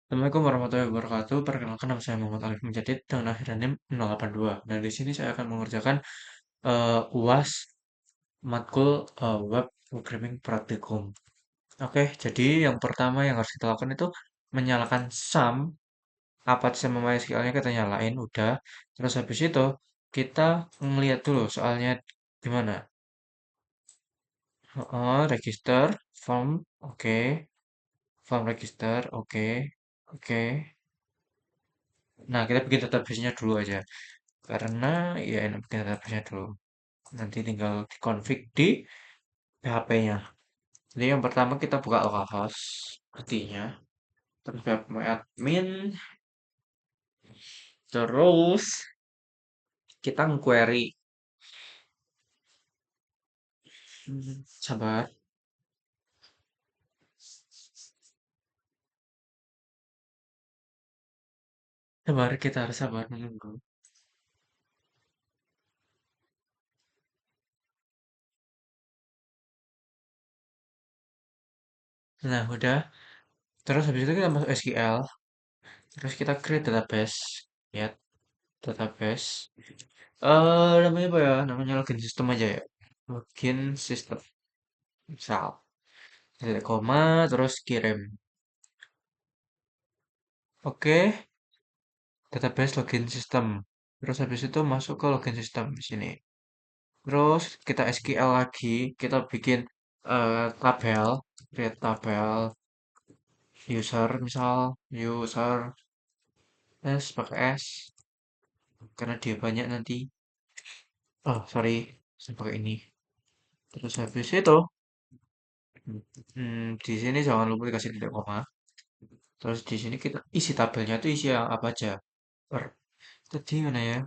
Assalamualaikum warahmatullahi wabarakatuh. Perkenalkan nama saya Muhammad Alif Mujadid dengan akhiran NIM 082. Nah, di sini saya akan mengerjakan UAS matkul web programming praktikum. Oke, jadi yang pertama yang harus kita lakukan itu menyalakan SAM. Apa sama MySQL-nya kita nyalain, udah. Terus habis itu kita ngeliat dulu soalnya gimana. Register, form, oke. Form register, oke. Oke. Nah, kita bikin database-nya dulu aja. Karena ya enak bikin database-nya dulu. Nanti tinggal dikonfig di PHP-nya. Jadi yang pertama kita buka localhost, artinya. Terus web admin, terus kita nge-query. Sabar, sabar, kita harus sabar menunggu. Nah, udah. Terus habis itu kita masuk SQL. Terus kita create database. Lihat, database. Namanya apa ya? Namanya login system aja ya. Login system. Misal. Titik koma, terus kirim. Oke, database login system. Terus habis itu masuk ke login system di sini. Terus kita SQL lagi, kita bikin tabel, create tabel user misal user s pakai s karena dia banyak nanti. Oh, sorry, saya pakai ini. Terus habis itu di sini jangan lupa dikasih titik koma. Terus di sini kita isi tabelnya itu isi yang apa aja. Per tadi mana ya?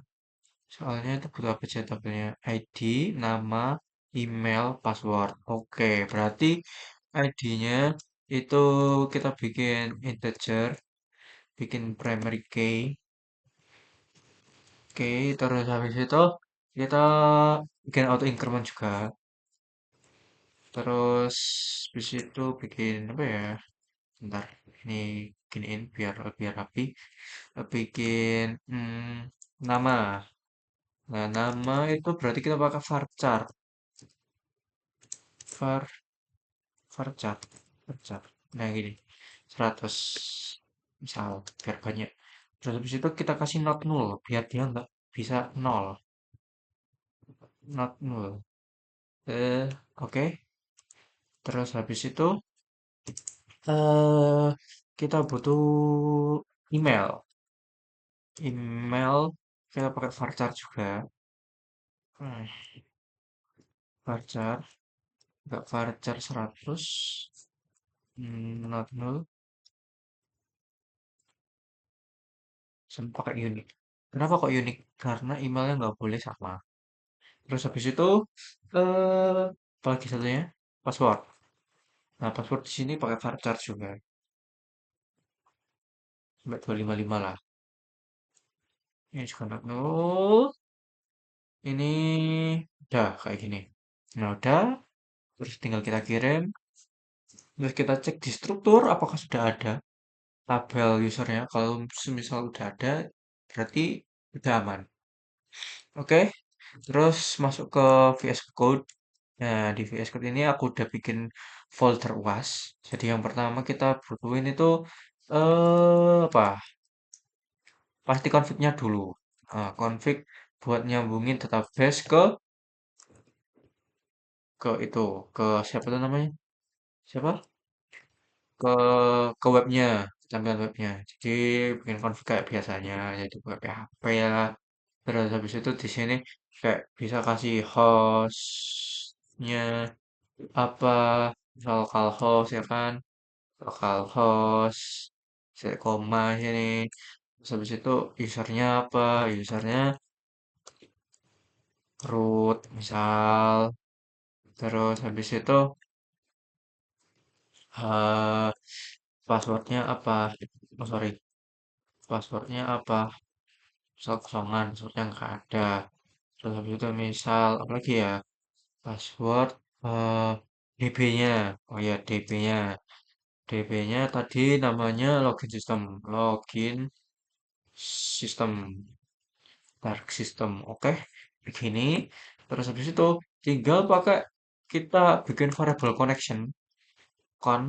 Soalnya itu butuh apa aja tabelnya? ID, nama, email, password. Oke, berarti ID-nya itu kita bikin integer, bikin primary key. Oke, terus habis itu kita bikin auto increment juga. Terus habis itu bikin apa ya? Bentar, ini giniin biar rapi. Bikin nama. Nah, nama itu berarti kita pakai varchar. Var varchar, varchar. Nah, gini. 100 misal biar banyak. Terus habis itu kita kasih not null biar dia nggak bisa nol. Not null. Oke. Terus habis itu eh kita butuh email. Email kita pakai varchar juga. Hmm, varchar, nggak varchar 100. Not null. Sama pakai unik. Kenapa kok unik? Karena emailnya nggak boleh sama. Terus habis itu eh apalagi satunya password. Nah, password di sini pakai varchar juga. Sampai 255 lah. Ini juga not null. Ini udah kayak gini. Nah, udah. Terus tinggal kita kirim. Terus kita cek di struktur apakah sudah ada tabel usernya. Kalau semisal udah ada, berarti udah aman. Oke. Terus masuk ke VS Code. Nah, di VS Code ini aku udah bikin folder UAS. Jadi yang pertama kita butuhin itu apa? Pasti config-nya dulu. Nah, config buat nyambungin database ke itu, ke siapa tuh namanya? Siapa? Ke ke webnya, tampilan webnya. Jadi bikin config kayak biasanya, jadi buka PHP ya. Terus habis itu di sini kayak bisa kasih hostnya apa, misal localhost ya kan, localhost, set koma sini. Terus habis itu usernya apa, usernya root misal. Terus habis itu eh passwordnya apa? Oh sorry, passwordnya apa? Misal kosongan, passwordnya nggak ada. Terus habis itu misal apa lagi ya? Password DB-nya. Oh ya, DB-nya. DP-nya tadi namanya login system. Login system. Dark system. Oke. Begini. Terus habis itu tinggal pakai kita bikin variable connection. Con.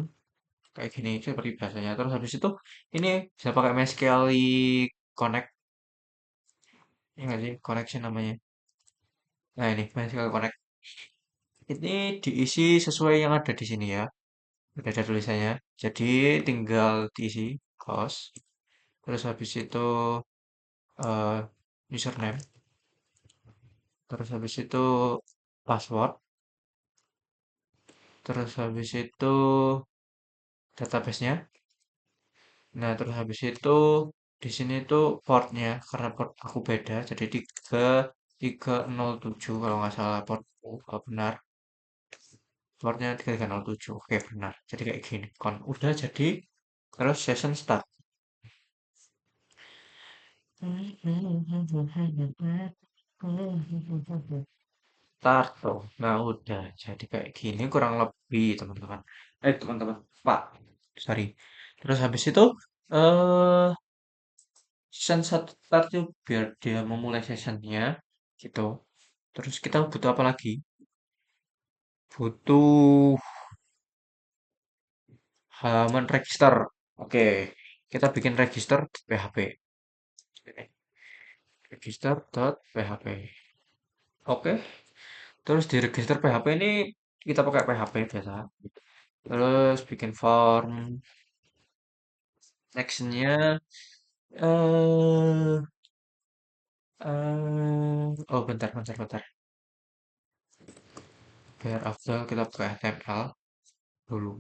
Kayak gini. Seperti biasanya. Terus habis itu ini bisa pakai MySQL connect. Ini nggak sih? Connection namanya. Nah ini. MySQL connect. Ini diisi sesuai yang ada di sini ya. Udah ada tulisannya. Jadi tinggal diisi. Host. Terus habis itu eh, username. Terus habis itu password. Terus habis itu database-nya. Nah, terus habis itu di sini tuh portnya karena port aku beda jadi 3307 kalau nggak salah portku kalau benar portnya 3307 oke benar jadi kayak gini kon udah jadi terus session start start tuh nah udah jadi kayak gini kurang lebih teman-teman teman-teman Pak sorry terus habis itu eh season satu start tuh biar dia memulai sessionnya gitu. Terus kita butuh apa lagi? Butuh halaman register. Oke, kita bikin register PHP. Register.php. Oke, terus di register PHP ini kita pakai PHP biasa. Terus bikin form. Nextnya eh oh bentar bentar bentar. Biar after kita pakai HTML dulu.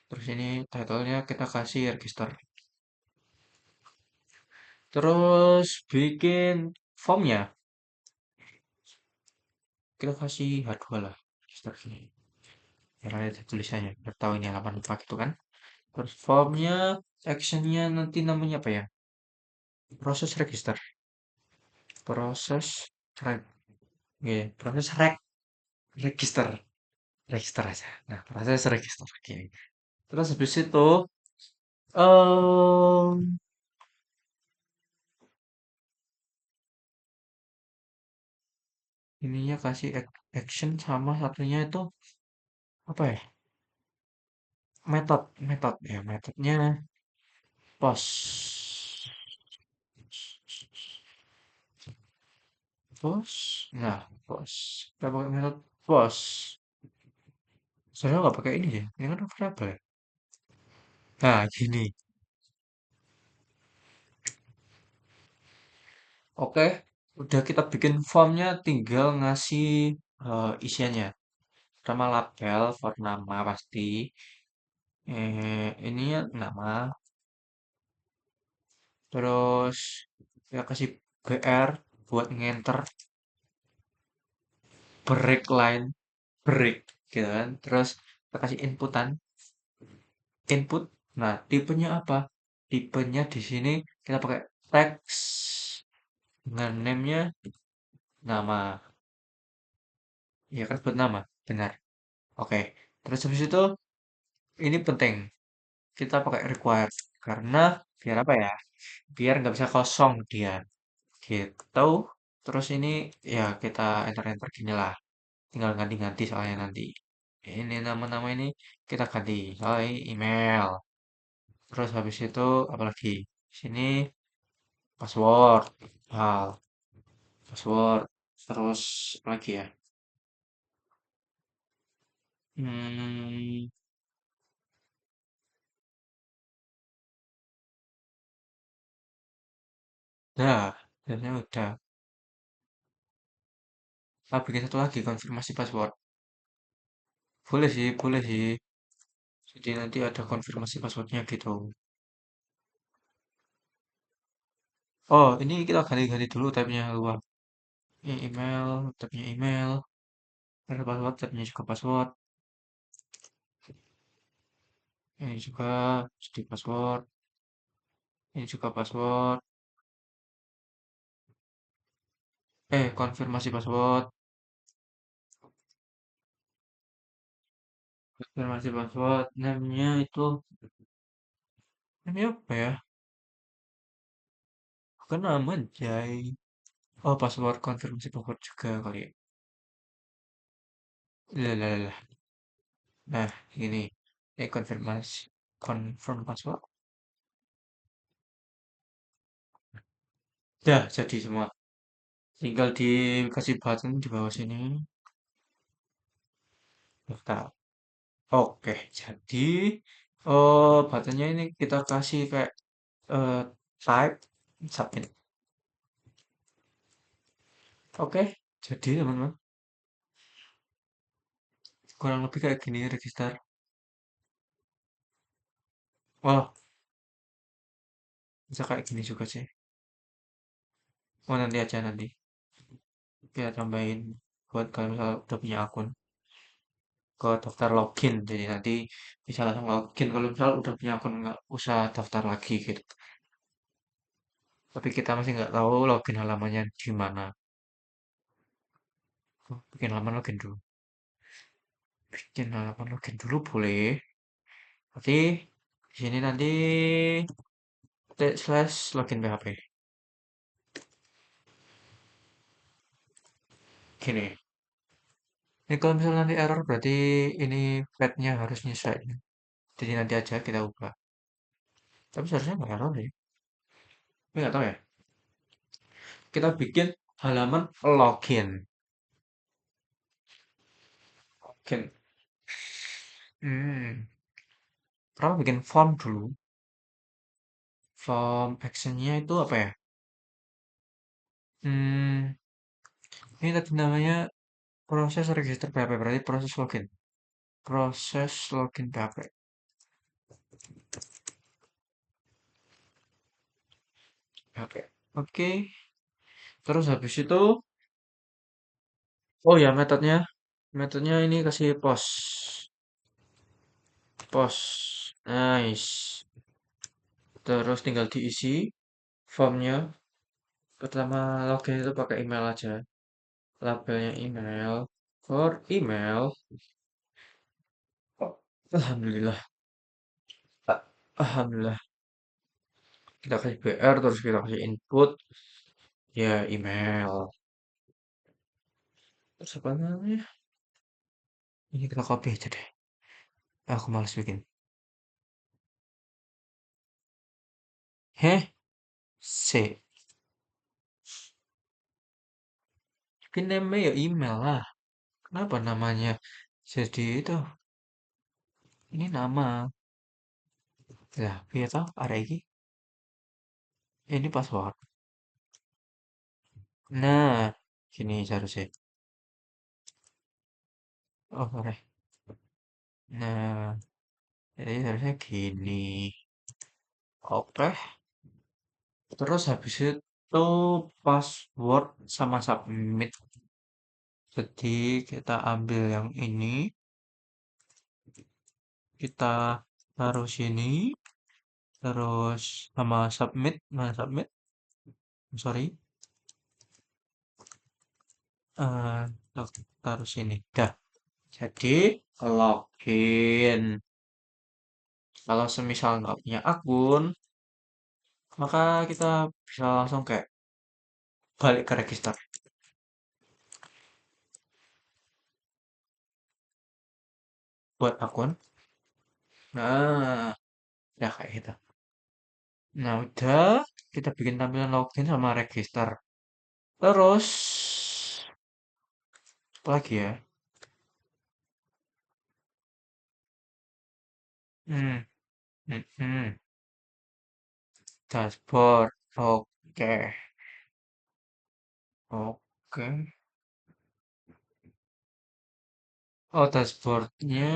Terus ini title-nya kita kasih register. Terus bikin formnya. Kita kasih H2 lah. Register sini. Biar ada tulisannya. Biar tahu ini halaman apa gitu kan. Terus formnya, actionnya nanti namanya apa ya? Proses register. Proses reg. Oke, proses register. Register aja. Nah, proses register. Oke. Terus habis itu, em ininya kasih action sama satunya itu apa ya? Metode ya metodenya post nah post kita pakai metode post saya nggak pakai ini ya ini kan variabel ya nah gini oke udah kita bikin formnya tinggal ngasih isiannya sama label for nama pasti ini ya nama terus kita kasih BR buat ngenter break line break gitu kan terus kita kasih inputan input nah tipenya apa tipenya di sini kita pakai teks dengan name-nya nama ya kan buat nama benar oke terus habis itu ini penting kita pakai required karena biar apa ya biar nggak bisa kosong dia gitu terus ini ya kita enter gini lah tinggal ganti-ganti soalnya nanti ini nama-nama ini kita ganti soalnya ini email terus habis itu apalagi sini password hal password terus apa lagi ya hmm udah dan udah bikin satu lagi konfirmasi password boleh sih jadi nanti ada konfirmasi passwordnya gitu oh ini kita ganti-ganti dulu tabnya luar ini email tabnya email ada password tabnya juga password ini juga di password ini juga password konfirmasi password konfirmasi password, namanya itu, namanya apa ya? Bukan nama Jai. Oh, password konfirmasi password juga kali ya. Lah, lah, lah. Nah, ini. Konfirmasi. Confirm password. Dah, jadi semua. Tinggal dikasih button di bawah sini. Daftar. Oke, jadi buttonnya ini kita kasih kayak eh, type submit. Oke, jadi teman-teman, kurang lebih kayak gini register. Wah, bisa kayak gini juga sih. Oh, nanti aja nanti. Kita tambahin buat kalau misal udah punya akun ke daftar login. Jadi nanti bisa langsung login. Kalau misal udah punya akun nggak usah daftar lagi gitu. Tapi kita masih nggak tahu login halamannya di mana. Oh, bikin halaman login dulu. Bikin halaman login dulu boleh. Nanti di sini nanti slash login PHP. Gini. Ini kalau misalnya nanti error berarti ini path-nya harus nyesuaiin. Jadi nanti aja kita ubah. Tapi seharusnya nggak error ya. Tapi nggak tahu ya. Kita bikin halaman login. Login. Hmm. Pertama bikin form dulu. Form actionnya itu apa ya? Hmm. Ini tadi namanya proses register PHP. Berarti proses login. Proses login PHP. PHP. Oke. Terus habis itu, oh ya metodenya. Metodenya ini kasih post. Post. Nice. Terus tinggal diisi formnya. Pertama login itu pakai email aja. Labelnya email. For email. Oh, Alhamdulillah. Alhamdulillah. Kita kasih BR terus kita kasih input. Ya email. Terus apa namanya? Ini kita copy aja deh. Aku males bikin. Heh? C. Tapi namanya ya email lah. Kenapa namanya jadi itu? Ini nama. Lah, biar tahu ada ini. Ini password. Nah, gini seharusnya. Oh, oke. Nah, jadi seharusnya gini. Oke. Terus habis itu password sama submit. Jadi kita ambil yang ini, kita taruh sini, terus sama submit, nah submit, sorry, eh taruh sini. Dah. Jadi login. Kalau semisal nggak punya akun, maka kita bisa langsung kayak balik ke register buat akun. Nah, ya kayak gitu. Nah, udah kita bikin tampilan login sama register. Terus apa lagi ya? Hmm, dashboard. Oke, oke. Oh, dashboardnya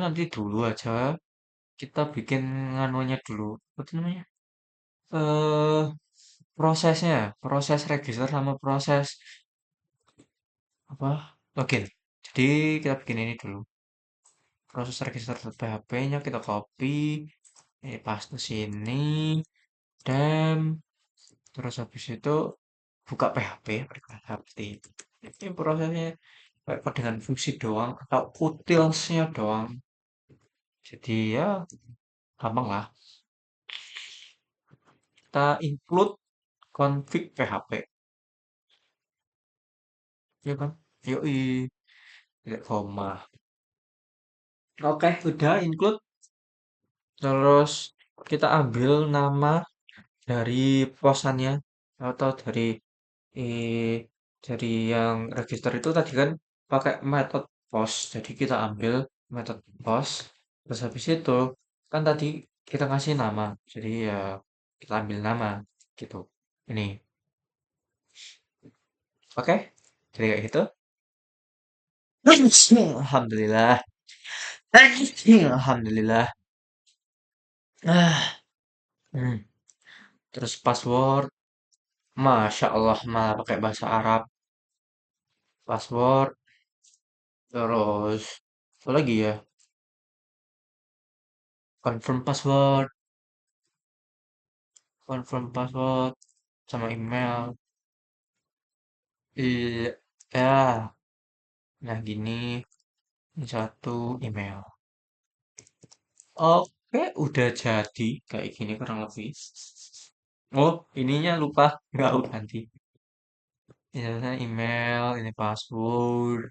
nanti dulu aja. Kita bikin nganunya dulu. Apa itu namanya? Eh, prosesnya, proses register sama proses apa? Login. Jadi kita bikin ini dulu. Proses register PHP-nya kita copy, ini paste sini, dan terus habis itu buka PHP, seperti itu. Ini prosesnya kayak dengan fungsi doang atau utilsnya doang. Jadi ya gampang lah. Kita include config PHP, ya kan? Yoi, tidak koma. Oke, udah include. Terus kita ambil nama dari posannya atau eh, dari yang register itu tadi kan pakai method post. Jadi kita ambil method post. Terus habis itu kan tadi kita kasih nama. Jadi ya kita ambil nama gitu. Ini, oke? Jadi kayak gitu. Alhamdulillah. Alhamdulillah. Ah, hmm. Terus password, masya Allah malah pakai bahasa Arab. Password, terus apa lagi ya? Confirm password, sama email. Iya, ya. Nah gini, ini satu email. Oke, udah jadi kayak gini kurang lebih. Oh, ininya lupa, nggak aku ganti. Ini adalah email, ini password,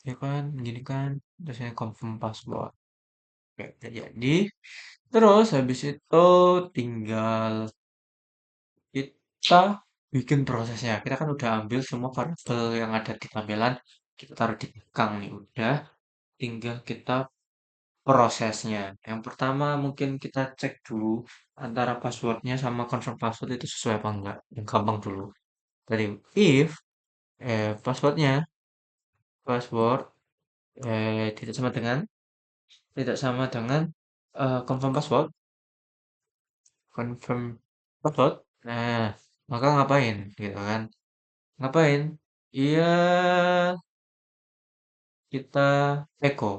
ya kan, gini kan. Terus ini confirm password. Oke, udah jadi. Terus habis itu tinggal kita bikin prosesnya. Kita kan udah ambil semua variabel yang ada di tampilan, kita taruh di belakang nih udah. Tinggal kita prosesnya. Yang pertama mungkin kita cek dulu antara passwordnya sama confirm password itu sesuai apa enggak. Yang gampang dulu. Dari if passwordnya password tidak sama dengan confirm password, confirm password. Nah, maka ngapain gitu kan? Ngapain? Iya, kita echo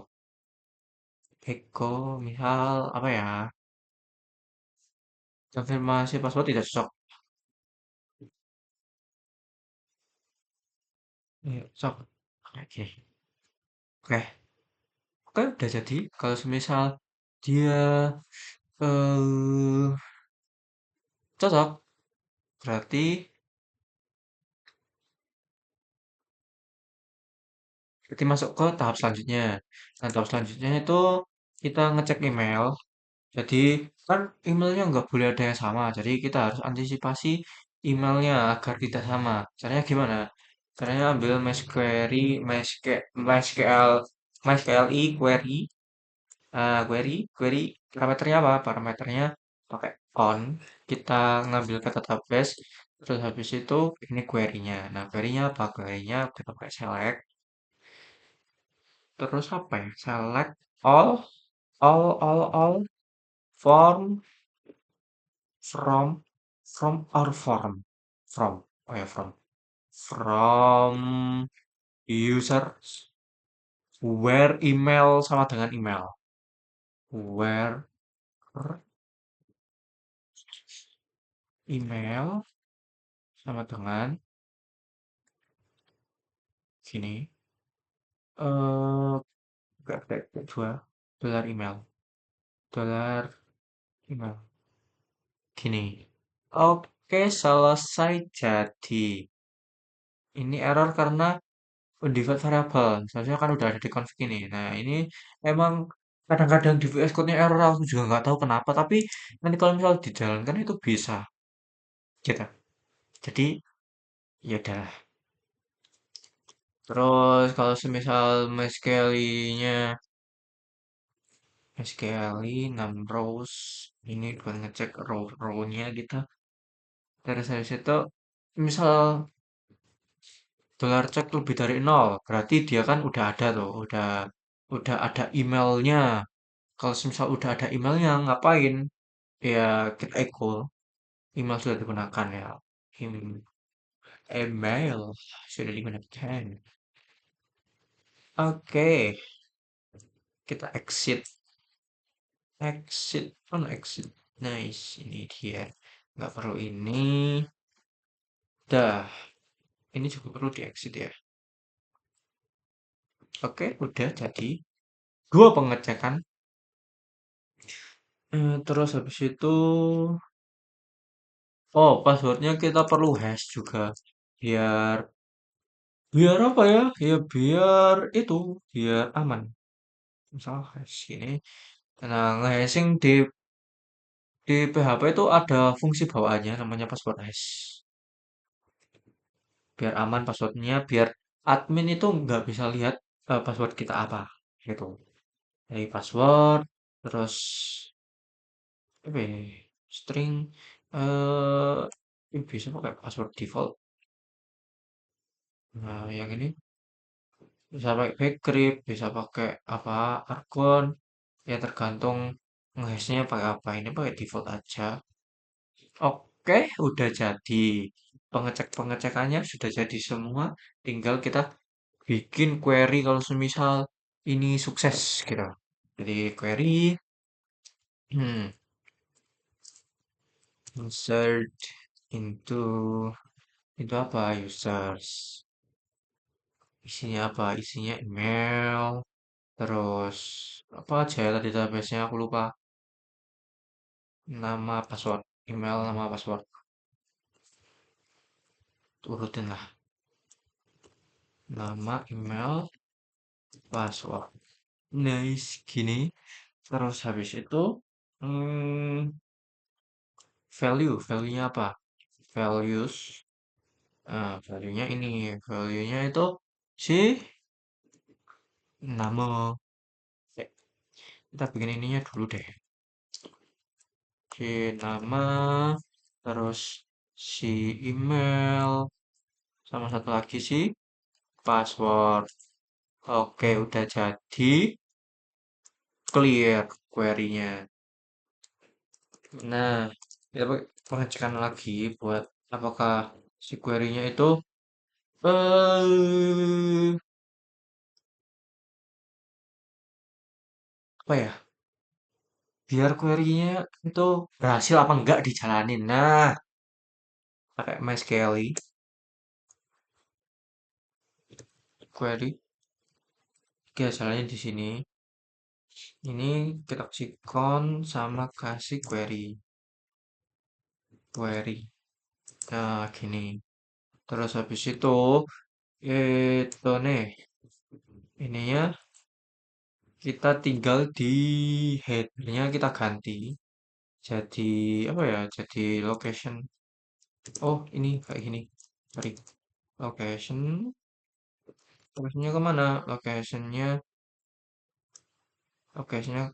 misal apa ya? Konfirmasi password tidak cocok. Iya, cocok. Oke. Oke. Oke, udah jadi. Kalau semisal dia eh cocok, berarti berarti masuk ke tahap selanjutnya. Nah, tahap selanjutnya itu kita ngecek email. Jadi kan emailnya nggak boleh ada yang sama. Jadi kita harus antisipasi emailnya agar tidak sama. Caranya gimana? Caranya ambil MySQL query. Query parameternya apa? Parameternya pakai on. Kita ngambil ke database. Terus habis itu ini query-nya. Nah, query-nya apa? Query-nya kita pakai select. Terus apa ya? Select all, all, form from our form oh ya from user where email sama dengan email where email sama dengan sini eh dua $email dollar email gini. Oke, selesai jadi. Ini error karena default variable. Seharusnya kan udah ada di config ini. Nah, ini emang kadang-kadang di VS Code-nya error, aku juga nggak tahu kenapa. Tapi nanti kalau misal dijalankan itu bisa. Gitu. Jadi, ya udah. Terus kalau semisal MySQL-nya, MySQL 6 rows, ini buat ngecek row-nya gitu. Terus habis itu, misal dolar cek lebih dari nol, berarti dia kan udah ada tuh, udah ada emailnya. Kalau misal udah ada emailnya, ngapain? Ya kita echo email sudah digunakan ya. Em- Email sudah digunakan. Oke, kita exit. Nice, ini dia. Nggak perlu ini. Dah, ini juga perlu di exit ya. Oke, udah jadi. Dua pengecekan. Terus habis itu, oh passwordnya kita perlu hash juga. Biar, biar apa ya? Ya biar itu, biar aman. Misal hash ini. Nah, nge-hashing di PHP itu ada fungsi bawaannya namanya password hash. Biar aman passwordnya, biar admin itu nggak bisa lihat password kita apa. Gitu. Jadi password, terus apa ya, string, ini bisa pakai password default. Nah, yang ini bisa pakai bcrypt, bisa pakai apa, argon, ya tergantung ngehashnya pakai apa. Ini pakai default aja. Oke, udah jadi. Pengecekannya sudah jadi semua. Tinggal kita bikin query kalau semisal ini sukses gitu. Jadi query, hmm, insert into apa users. Isinya apa? Isinya email, terus apa aja ya tadi database-nya aku lupa. Nama, password, email, nama, password. Urutin lah. Nama, email, password. Nice, gini. Terus habis itu, hmm, value-nya apa? Values, value-nya ini, value-nya itu si nama. Eh, kita bikin ininya dulu deh. Si nama, terus si email, sama satu lagi si password. Oke, udah jadi. Clear query-nya. Nah, kita pakai pengecekan lagi buat apakah si query-nya itu eh apa ya? Biar query-nya itu berhasil apa enggak dijalanin. Nah, pakai MySQL query. Oke, jalannya di sini. Ini kita kasih con sama kasih query. Query. Nah, gini. Terus habis itu nih, ininya kita tinggal di headernya kita ganti jadi apa ya? Jadi location. Oh, ini kayak gini. Sorry. Location. Locationnya kemana? Locationnya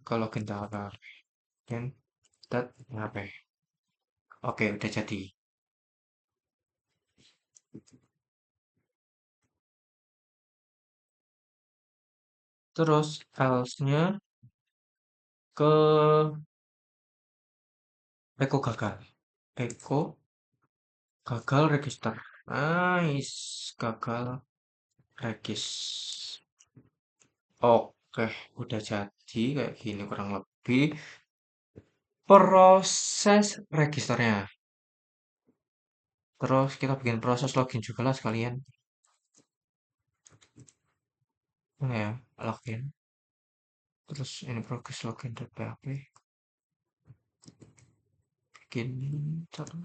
ke login data. Dan dat HP. Oke, udah jadi. Terus else-nya ke Eko gagal. Eko gagal register. Nice. Gagal regis. Oke, udah jadi kayak gini kurang lebih proses registernya. Terus kita bikin proses login juga lah sekalian. Mana ya? Login. Terus ini progress login.php. Bikin satu.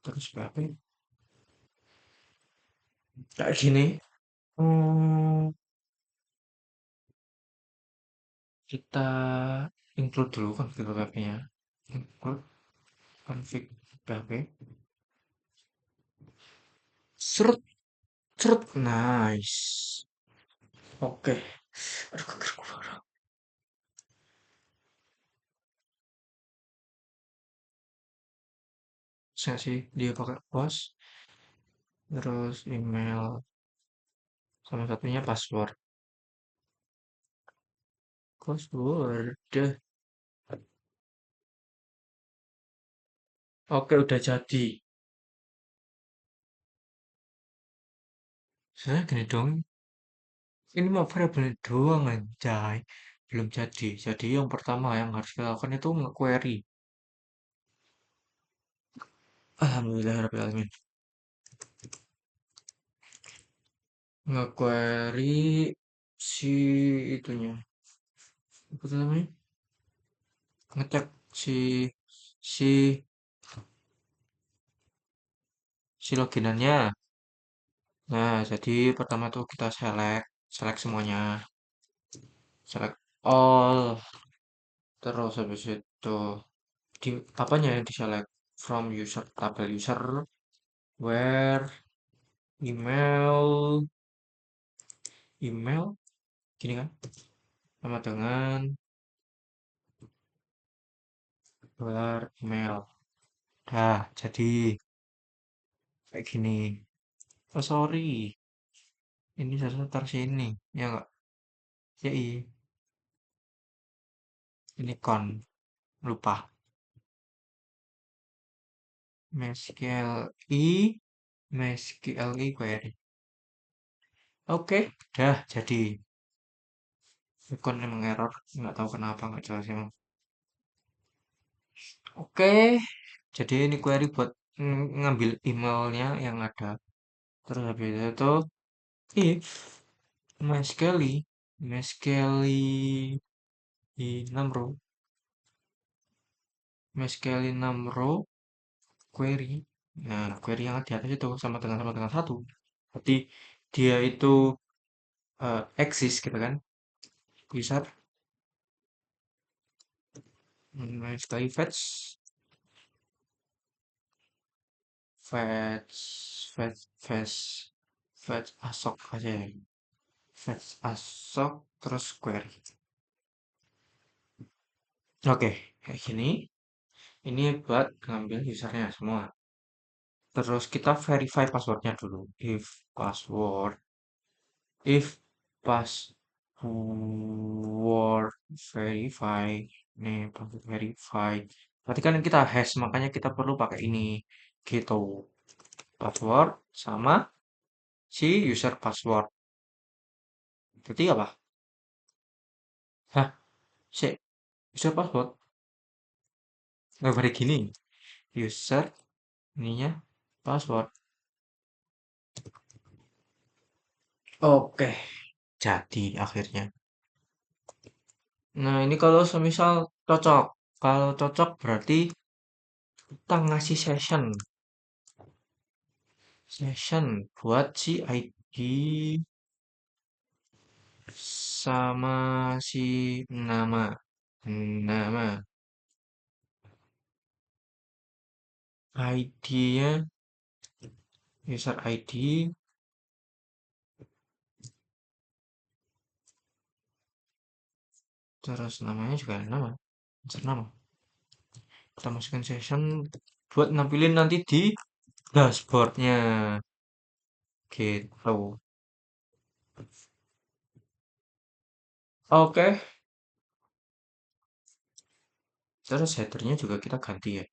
Terus PHP. Kayak gini. Hmm, kita include dulu config PHP-nya. Include config PHP. Seret, seret. Nice. Oke. Aduh, keluar. Saya sih dia pakai post. Terus email. Sama satunya password. Password. Oke, udah jadi. Saya gini dong. Ini mah variabel doang anjay. Belum jadi. Jadi yang pertama yang harus kita lakukan itu nge-query. Alhamdulillah, Rabbil Alamin. nge-query si itunya. Apa tuh namanya? Ngecek si si si loginannya. Nah, jadi pertama tuh kita select semuanya, select all, terus habis itu di apanya yang di select from user tabel user, where email email gini kan, sama dengan where email. Dah, jadi kayak gini. Oh sorry, ini seharusnya taruh sini, ya enggak? Ya iya, ini lupa. MySQLi MySQLi query. Oke, dah jadi. Akun emang error, nggak tahu kenapa nggak jelas emang. Oke, jadi ini query buat ngambil emailnya yang ada. Terus habis itu if MySQLi di 6 row, MySQLi 6 row query. Nah, query yang di atas itu sama dengan satu. Berarti dia itu eksis gitu kan. Bisa MySQLi fetch fetch asok aja ya. Fetch asok terus query. Oke, kayak gini. Ini buat ngambil usernya semua. Terus kita verify passwordnya dulu. If password verify. Nih, password verify. Berarti kan kita hash, makanya kita perlu pakai ini. Gitu. Password sama si user password. Berarti apa? Hah? Si user password? Nggak boleh gini. User ininya password. Oke, jadi akhirnya. Nah, ini kalau semisal cocok. Kalau cocok berarti kita ngasih session buat si ID sama si nama. Nama ID-nya user ID terus namanya juga nama. User nama. Kita masukin session buat nampilin nanti di dashboardnya gitu. Oke, terus headernya juga kita ganti ya.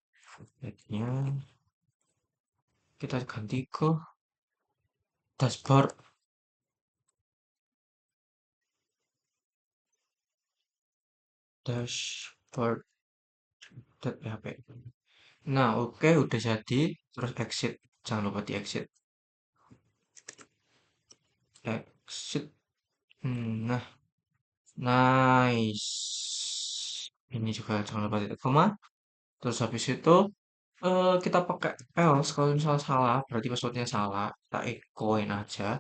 Headernya kita ganti ke dashboard dashboard.php. Nah, oke udah jadi. Terus exit. Jangan lupa di exit. Exit. Nah, nice. Ini juga jangan lupa titik koma. Terus habis itu kita pakai else kalau misalnya salah, berarti passwordnya salah. Kita echoin aja.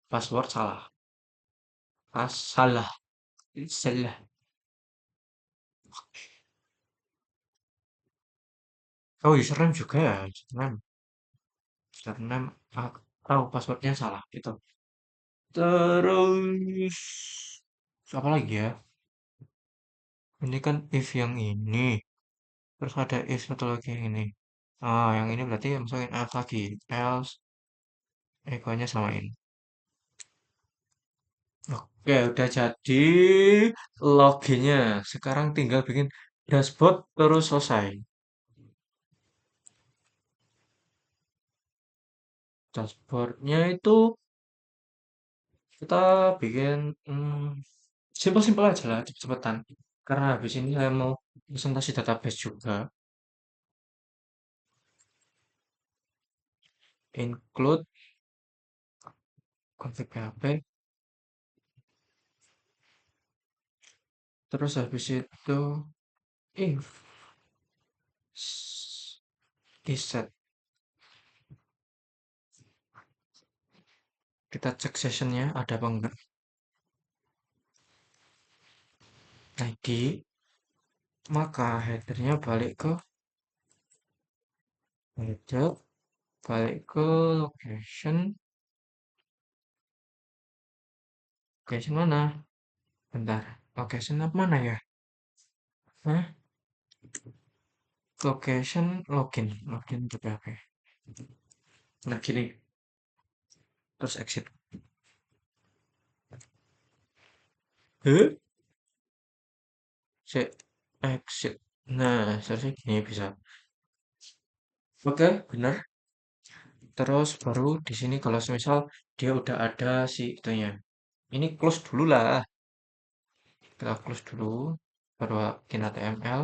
Password salah. Salah. Salah. Oh, username juga ya. Username atau passwordnya salah gitu. Terus apa lagi ya? Ini kan if yang ini. Terus ada if satu lagi yang ini. Ah, yang ini berarti masukin else lagi. Else egonya samain. Oke, udah jadi loginnya. Sekarang tinggal bikin dashboard terus selesai. Dashboardnya itu kita bikin simpel-simpel aja lah, cepet-cepetan. Karena habis ini saya mau presentasi database juga. Include konflik PHP, terus habis itu if di set, kita cek sessionnya ada apa enggak. ID, maka headernya balik ke header, balik ke location. Location mana? Bentar, location apa mana ya? Hah? Location, login ke PHP. Nah gini, terus exit. Huh? Saya exit. Nah, seharusnya gini bisa. Oke, benar. Terus baru di sini kalau semisal dia udah ada si itunya. Ini close dulu lah. Kita close dulu. Baru bikin HTML.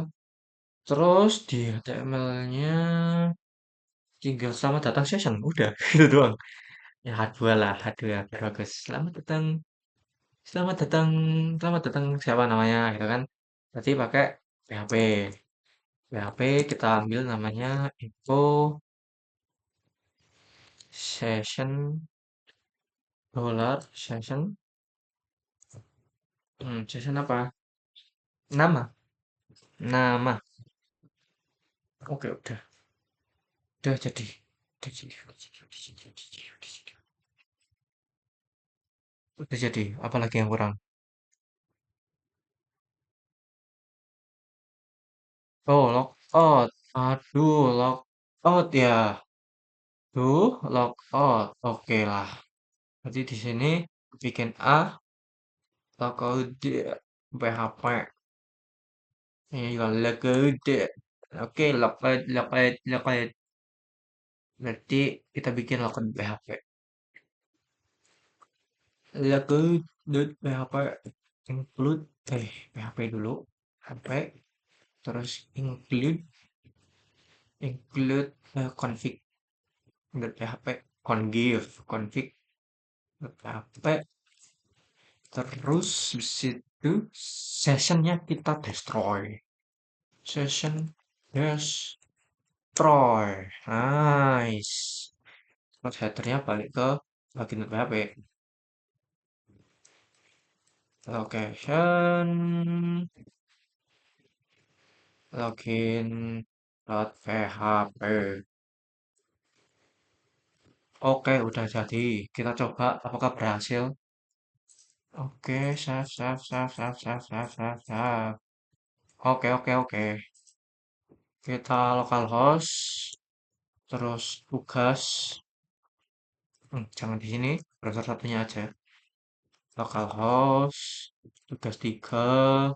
Terus di HTML-nya tinggal selamat datang session. Udah, gitu doang. Ya H2 lah, H2 ya, biar bagus. Selamat datang, selamat datang siapa namanya gitu kan. Berarti pakai PHP. PHP kita ambil namanya info session dollar session. Session apa? Nama. Nama. Oke, udah. Udah jadi. Udah jadi. Apalagi yang kurang? Oh, logout. Aduh, logout ya. Tuh, logout. Oke lah. Berarti di sini bikin A, logout D, PHP. Ini juga logout D. Oke, logout. Berarti kita bikin logout PHP. Logout.php include PHP dulu. HP, terus config .php config.php, terus di situ sessionnya kita destroy. Session destroy. Nice. Terus headernya balik ke login PHP. Location login .php. Oke, udah jadi. Kita coba apakah berhasil. Oke, save. Oke. Kita localhost, terus tugas. Jangan di sini, browser satunya aja. Localhost, tugas 3,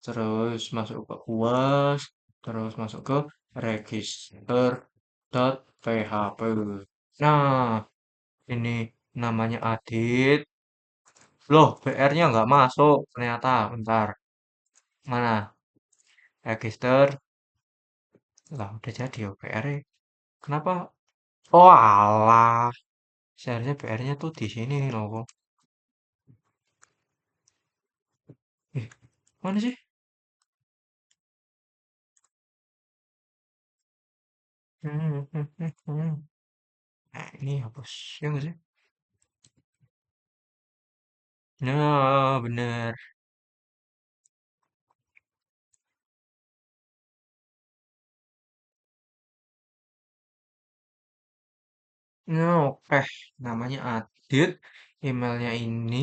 terus masuk ke UAS, terus masuk ke register.php. Nah, ini namanya Adit. Loh, BR-nya nggak masuk ternyata. Bentar. Mana? Register. Lah, udah jadi ya BR-nya. Kenapa? Oh, alah. Seharusnya BR-nya tuh di sini nih loh. Eh, mana sih? Nah, ini hapus. Ya nggak sih? Nah, bener. Nah, oke. Namanya Adit. Emailnya ini.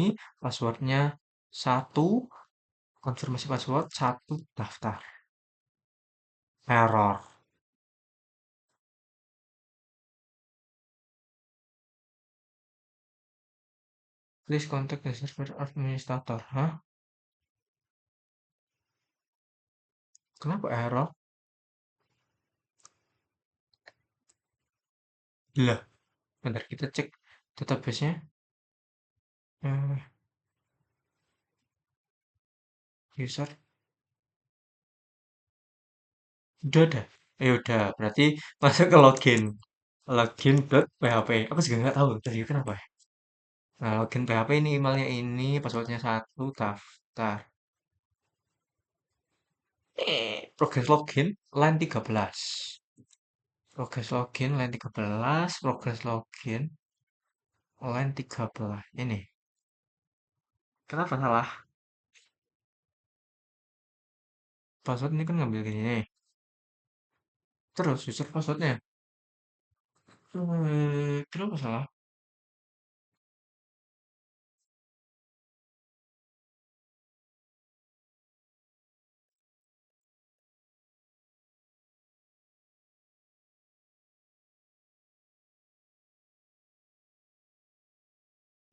Passwordnya satu. Konfirmasi password satu. Daftar. Error. Please contact the server administrator. Hah? Kenapa error? Lah, bentar kita cek database-nya. Eh, user. Udah ada. Udah. Berarti masuk ke login. Login.php. Aku juga nggak tahu tadi kenapa ya. Nah, login PHP ini emailnya ini, passwordnya satu, daftar. Progress login, line 13. Progress login, line 13. Progress login, line 13. Ini. Kenapa salah? Password ini kan ngambil gini nih. Terus user passwordnya. Kenapa salah?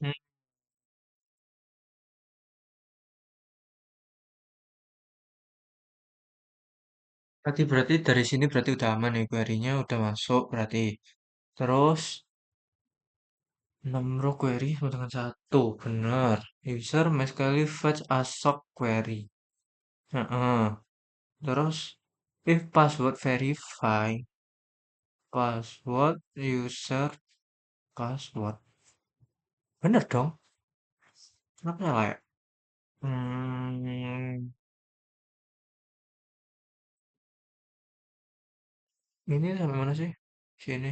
Hmm, berarti dari sini berarti udah aman nih, query-nya udah masuk berarti. Terus 6 row query sama dengan satu, bener. User basically fetch a sock query. Heeh. Terus if password verify, password user password. Bener dong? Kenapa salah ya? Hmm, ini sampai mana sih? Sini.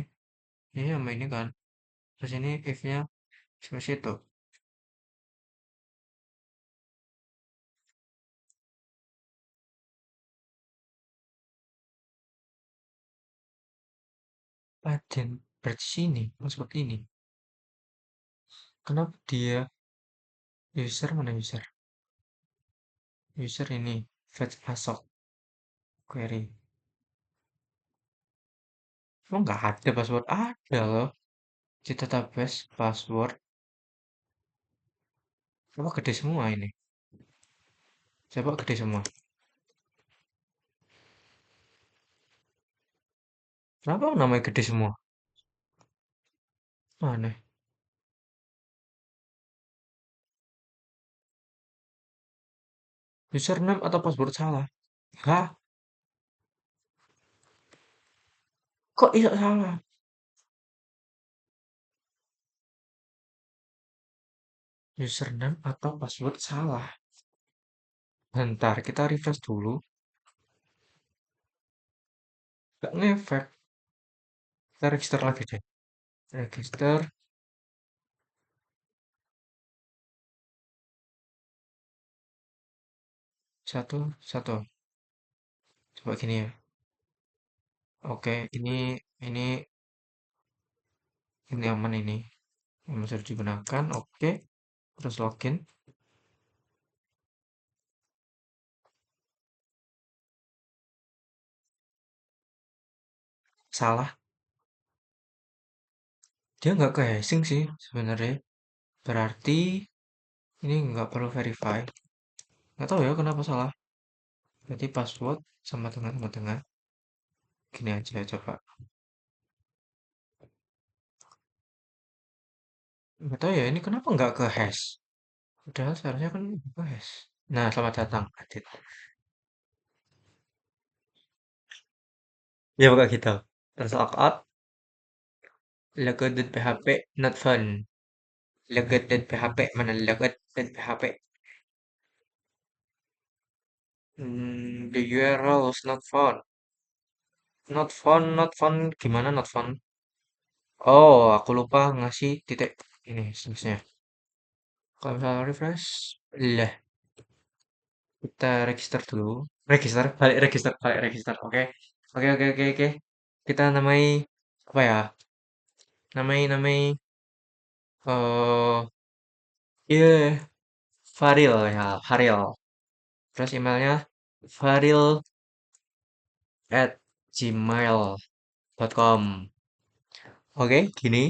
Ini sama ini kan. Terus ini if-nya sampai situ. Paten berarti sini, password ini. Kenapa dia user mana user? User ini fetch masuk query. Oh nggak ada password? Ada loh. Di database password. Coba gede semua ini. Coba gede semua. Kenapa namanya gede semua? Aneh. Username atau password salah? Hah? Kok bisa salah? Username atau password salah? Bentar, kita refresh dulu. Gak ngefek. Kita register lagi deh. Register satu satu. Coba gini ya. Oke, ini ini aman ini. Yang sudah digunakan. Oke. Terus login. Salah. Dia nggak ke hashing sih sebenarnya. Berarti ini nggak perlu verify. Nggak tahu ya kenapa salah. Berarti password sama dengan gini aja coba. Nggak tahu ya ini kenapa nggak ke hash. Padahal seharusnya kan ke hash. Nah, selamat datang, Adit. Ya buka gitu. Terus logout, logout.php, not found. Logout.php, mana logout.php? The URL was not found. Not found, not found. Gimana not found? Oh, aku lupa ngasih titik ini seterusnya. Kalau misalnya refresh, lah kita register dulu. Balik register. Oke, oke. Kita namai apa ya? Namai iya Faril ya, Faril. Terus emailnya faril at gmail.com. Oke, gini.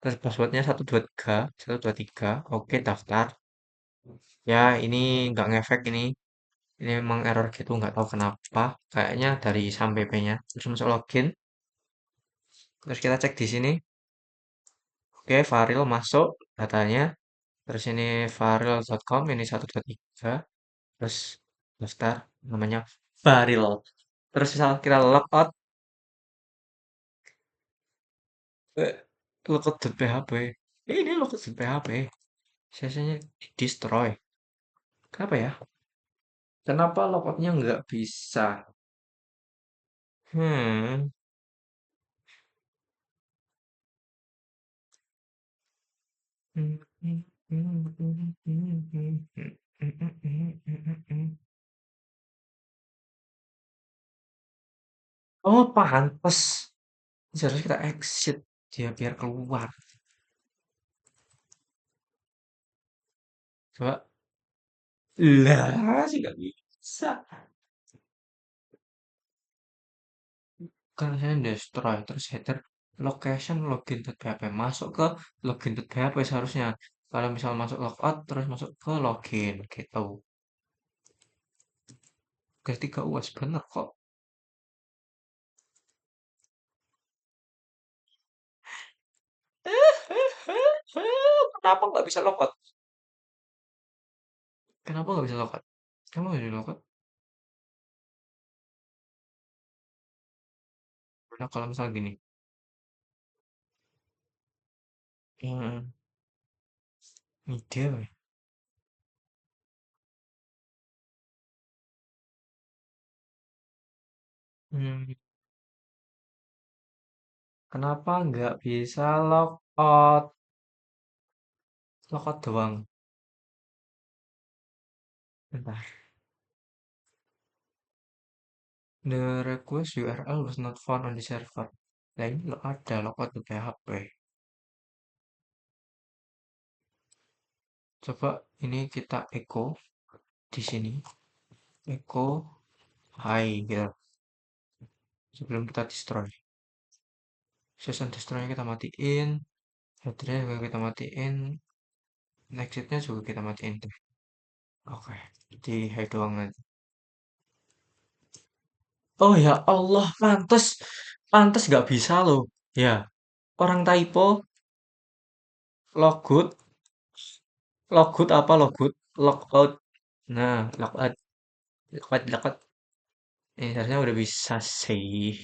Terus passwordnya 123, 123. Oke, daftar. Ya, ini nggak ngefek ini. Ini memang error gitu, nggak tahu kenapa. Kayaknya dari SAMPP-nya. Terus masuk login. Terus kita cek di sini. Oke, Faril masuk datanya. Terus ini faril.com, ini 123. Terus daftar namanya Faril. Terus misal kita logout, eh, logout.php. Ini logout.php. Sessionnya di destroy. Kenapa ya? Kenapa logoutnya nggak bisa? Hmm. Oh, pantes. Seharusnya kita exit dia biar keluar. Coba. Lah, sih nggak bisa. Kan saya destroy terus header location login.php masuk ke login.php seharusnya. Kalau misal masuk logout terus masuk ke login gitu. Ketika UAS bener kok. Kenapa nggak bisa logout? Kenapa nggak bisa logout? Kamu nggak bisa logout? Nah, kalau misal gini. Hmm, ide, weh. Hmm, kenapa nggak bisa logout? Logout doang. Bentar. The request URL was not found on the server. Nah ini lo ada logout di PHP. Coba ini kita echo di sini. Echo hi gitu. Sebelum kita destroy. Session destroy kita matiin. Headernya juga kita matiin. Exitnya juga kita matiin deh. Oke. Di hi doang aja. Oh ya Allah, pantes. Pantes nggak bisa loh. Ya, orang typo logout, logout apa logout, logout. Nah, logout, logout. Ini seharusnya udah bisa sih.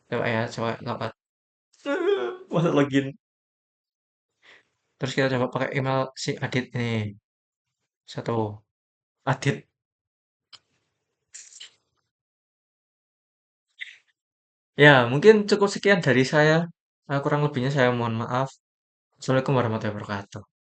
Coba ya, coba logout. Masa login. Terus kita coba pakai email si Adit ini. Satu. Adit. Ya, mungkin cukup sekian dari saya. Kurang lebihnya saya mohon maaf. Assalamualaikum warahmatullahi wabarakatuh.